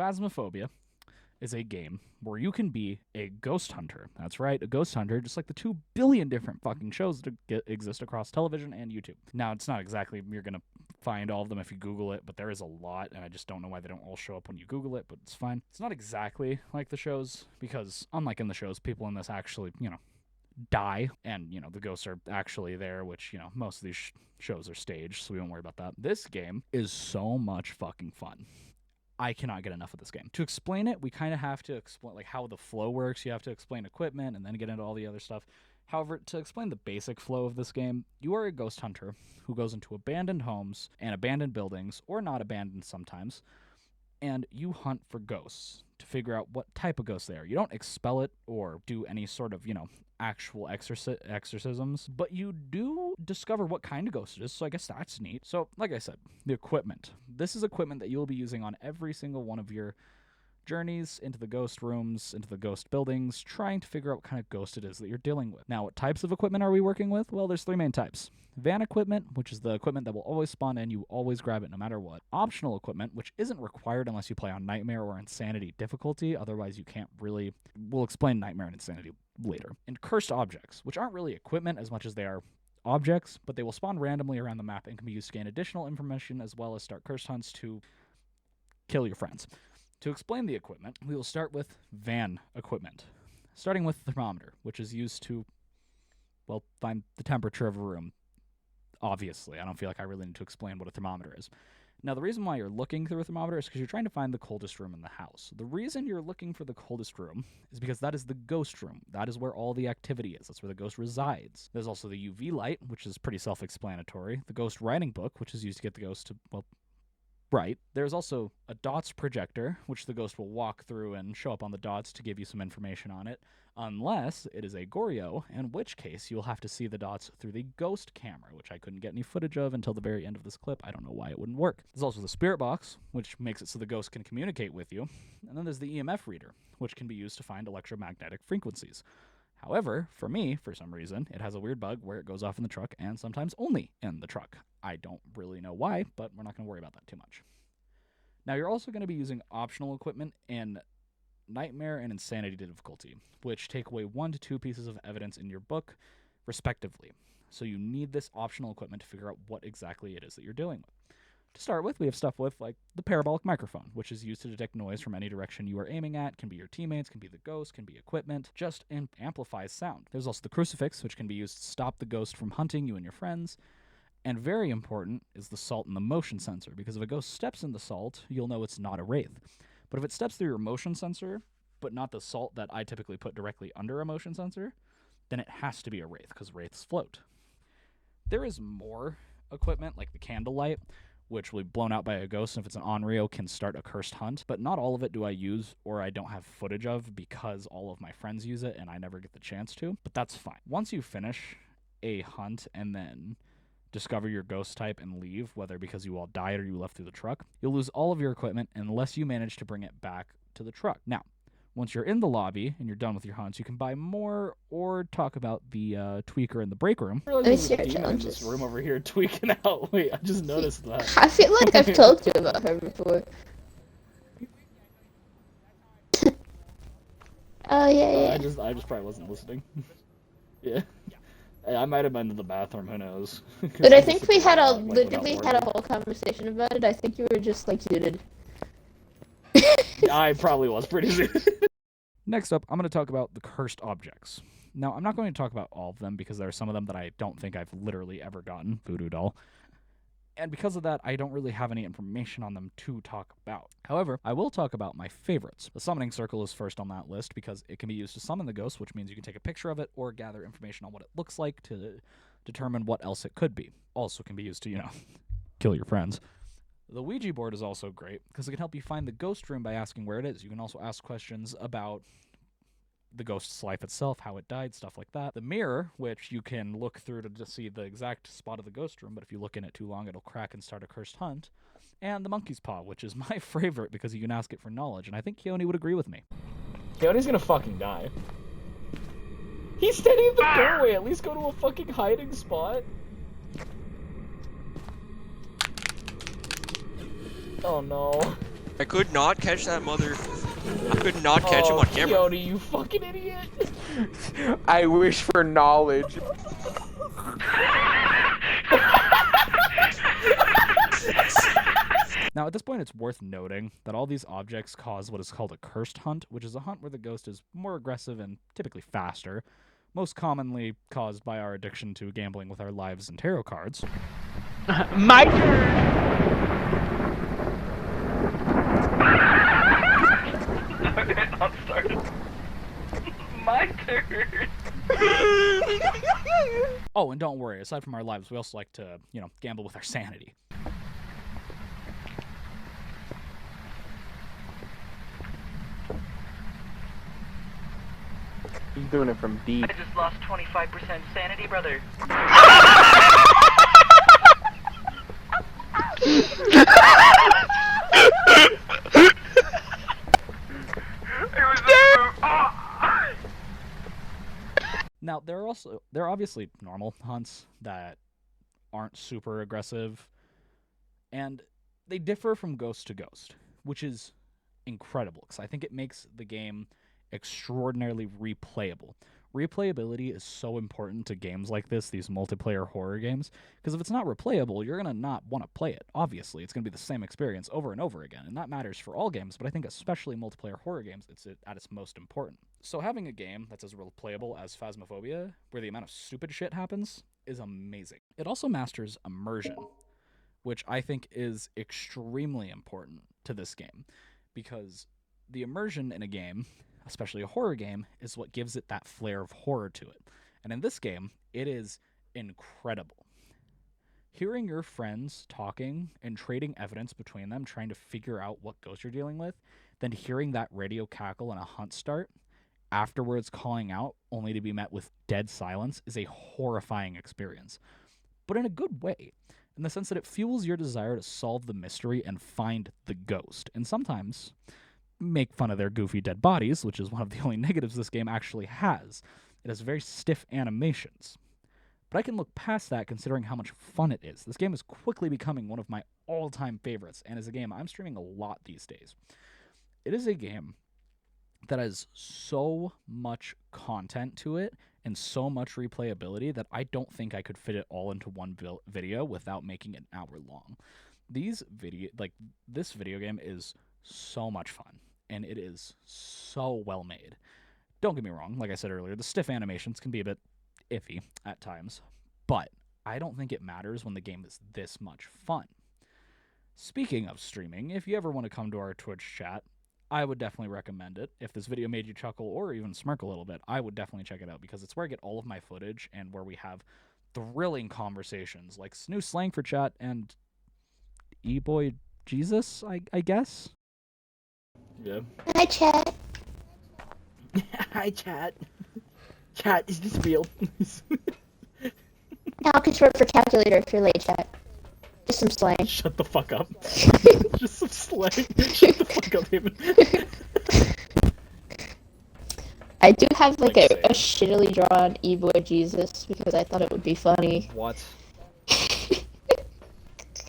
Phasmophobia is a game where you can be a ghost hunter. That's right, a ghost hunter, just like the 2 billion different fucking shows that exist across television and YouTube. Now, it's not exactly you're going to find all of them if you Google it, but there is a lot, and I just don't know why they don't all show up when you Google it, but it's fine. It's not exactly like the shows, because unlike in the shows, people in this actually, die, and, the ghosts are actually there, which, most of these shows are staged, so we won't worry about that. This game is so much fucking fun. I cannot get enough of this game. To explain it, we kind of have to explain like how the flow works. You have to explain equipment and then get into all the other stuff. However, to explain the basic flow of this game, you are a ghost hunter who goes into abandoned homes and abandoned buildings, or not abandoned sometimes, and you hunt for ghosts to figure out what type of ghosts they are. You don't expel it or do any sort of, actual exorcisms, but you do discover what kind of ghost it is, so I guess that's neat. So, like I said, the equipment. This is equipment that you'll be using on every single one of your journeys into the ghost rooms, into the ghost buildings, trying to figure out what kind of ghost it is that you're dealing with. Now, what types of equipment are we working with? Well, there's 3 main types. Van equipment, which is the equipment that will always spawn in, you always grab it no matter what. Optional equipment, which isn't required unless you play on Nightmare or Insanity difficulty, otherwise you can't really... We'll explain Nightmare and Insanity later. And cursed objects, which aren't really equipment as much as they are objects, but they will spawn randomly around the map and can be used to gain additional information as well as start cursed hunts to kill your friends. To explain the equipment, we will start with van equipment, starting with the thermometer, which is used to, find the temperature of a room. Obviously, I don't feel like I really need to explain what a thermometer is. Now, the reason why you're looking through a thermometer is because you're trying to find the coldest room in the house. The reason you're looking for the coldest room is because that is the ghost room. That is where all the activity is. That's where the ghost resides. There's also the UV light, which is pretty self-explanatory. The ghost writing book, which is used to get the ghost to, right. There's also a dots projector, which the ghost will walk through and show up on the dots to give you some information on it, unless it is a Goryo, in which case you'll have to see the dots through the ghost camera, which I couldn't get any footage of until the very end of this clip. I don't know why it wouldn't work. There's also the spirit box, which makes it so the ghost can communicate with you, and then there's the EMF reader, which can be used to find electromagnetic frequencies. However, for me, for some reason, it has a weird bug where it goes off in the truck and sometimes only in the truck. I don't really know why, but we're not going to worry about that too much. Now, you're also going to be using optional equipment in Nightmare and Insanity difficulty, which take away 1 to 2 pieces of evidence in your book, respectively. So you need this optional equipment to figure out what exactly it is that you're dealing with. To start with, we have stuff with, like, the parabolic microphone, which is used to detect noise from any direction you are aiming at. Can be your teammates, can be the ghost, can be equipment. Just amplifies sound. There's also the crucifix, which can be used to stop the ghost from hunting you and your friends. And very important is the salt and the motion sensor, because if a ghost steps in the salt, you'll know it's not a wraith. But if it steps through your motion sensor, but not the salt that I typically put directly under a motion sensor, then it has to be a wraith, because wraiths float. There is more equipment, like the candlelight, which will be blown out by a ghost, and if it's an Onryo, can start a cursed hunt. But not all of it do I use, or I don't have footage of, because all of my friends use it, and I never get the chance to. But that's fine. Once you finish a hunt, and then discover your ghost type and leave, whether because you all died or you left through the truck, you'll lose all of your equipment unless you manage to bring it back to the truck. Now, once you're in the lobby and you're done with your hunts, you can buy more or talk about the tweaker in the break room. Let me see her challenges. This room over here tweaking out. Wait, I just noticed that. I feel like I've talked to you about her before. Oh yeah. I just probably wasn't listening. Yeah. I might have been to the bathroom, who knows. But I think we had literally had a whole conversation about it. I think you were just like zooted. I probably was pretty zooted. Next up, I'm going to talk about the cursed objects. Now, I'm not going to talk about all of them because there are some of them that I don't think I've literally ever gotten, voodoo doll. And because of that, I don't really have any information on them to talk about. However, I will talk about my favorites. The summoning circle is first on that list because it can be used to summon the ghost, which means you can take a picture of it or gather information on what it looks like to determine what else it could be. Also can be used to, kill your friends. The Ouija board is also great because it can help you find the ghost room by asking where it is. You can also ask questions about the ghost's life itself, how it died, stuff like that. The mirror, which you can look through to just see the exact spot of the ghost room, but if you look in it too long, it'll crack and start a cursed hunt. And the monkey's paw, which is my favorite because you can ask it for knowledge, and I think Keone would agree with me. Keone's gonna fucking die. He's standing in the doorway, at least go to a fucking hiding spot. Oh no. I could not catch that mother. I could not catch him on camera. Coyote, you fucking idiot! I wish for knowledge. Now, at this point, it's worth noting that all these objects cause what is called a cursed hunt, which is a hunt where the ghost is more aggressive and typically faster, most commonly caused by our addiction to gambling with our lives and tarot cards. My turn! I'm started. My turn. Oh, and don't worry, aside from our lives, we also like to, gamble with our sanity. He's doing it from deep. I just lost 25% sanity, brother. Now, there are obviously normal hunts that aren't super aggressive, and they differ from ghost to ghost, which is incredible, because I think it makes the game extraordinarily replayable. Replayability is so important to games like this, these multiplayer horror games, because if it's not replayable, you're going to not want to play it. Obviously, it's going to be the same experience over and over again, and that matters for all games, but I think especially multiplayer horror games, it's at its most important. So having a game that's as replayable as Phasmophobia, where the amount of stupid shit happens, is amazing. It also masters immersion, which I think is extremely important to this game, because the immersion in a game, especially a horror game, is what gives it that flair of horror to it. And in this game, it is incredible. Hearing your friends talking and trading evidence between them, trying to figure out what ghost you're dealing with, then hearing that radio cackle and a hunt start, afterwards calling out only to be met with dead silence, is a horrifying experience. But in a good way, in the sense that it fuels your desire to solve the mystery and find the ghost. And sometimes make fun of their goofy dead bodies, which is one of the only negatives this game actually has. It has very stiff animations. But I can look past that considering how much fun it is. This game is quickly becoming one of my all-time favorites, and is a game I'm streaming a lot these days. It is a game that has so much content to it and so much replayability that I don't think I could fit it all into one video without making it an hour long. This video game is so much fun, and it is so well made. Don't get me wrong, like I said earlier, the stiff animations can be a bit iffy at times, but I don't think it matters when the game is this much fun. Speaking of streaming, if you ever want to come to our Twitch chat, I would definitely recommend it. If this video made you chuckle or even smirk a little bit, I would definitely check it out, because it's where I get all of my footage and where we have thrilling conversations, like new slang for chat and E-boy Jesus, I guess. Yeah. Hi, chat. Hi, chat. Chat, is this real? Now I can short for calculator if you're late, chat. Just some slang. Shut the fuck up. Just some slang. Shut the fuck up, David. I do have Like a say. shittily drawn E-boy Jesus because I thought it would be funny. What?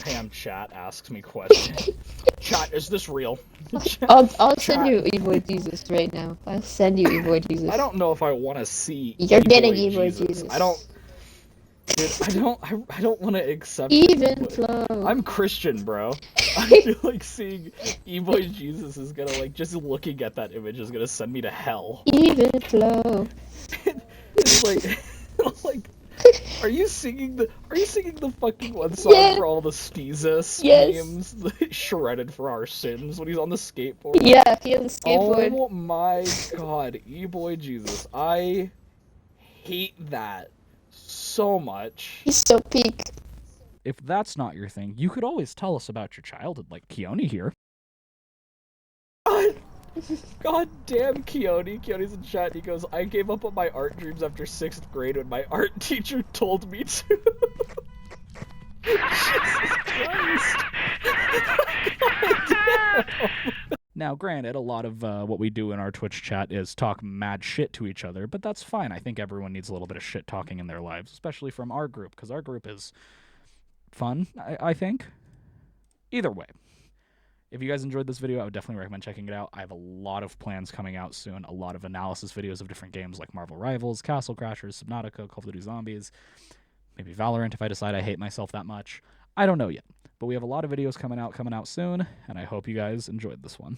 Pam chat asks me questions. Chat, is this real? I'll Chat. send you E-boy Jesus right now. I'll send you E-boy Jesus. I don't know if I want to see. You're getting E-boy E-boy Jesus. I don't. Dude, I don't want to accept. Even it. flow. I'm Christian, bro. I feel like seeing E-boy Jesus is gonna just looking at that image is gonna send me to hell. Even flow. It's like, are you singing the fucking one song Yes. for all the Steezus Yes. memes, shredded for our sins when he's on the skateboard? Yeah, he has a skateboard. Oh my god, E-boy Jesus, I hate that so much. He's so peak. If that's not your thing, you could always tell us about your childhood, like Keone here. God damn Keone. Keone's in chat. He goes, I gave up on my art dreams after 6th grade when my art teacher told me to. Jesus Christ. God damn. Now, granted, a lot of what we do in our Twitch chat is talk mad shit to each other, but that's fine. I think everyone needs a little bit of shit talking in their lives, especially from our group, because our group is fun, I think. Either way, If you guys enjoyed this video, I would definitely recommend checking it out. I have a lot of plans coming out soon, a lot of analysis videos of different games like Marvel Rivals, Castle Crashers, Subnautica, Call of Duty Zombies, maybe Valorant if I decide I hate myself that much. I don't know yet, but we have a lot of videos coming out soon, and I hope you guys enjoyed this one.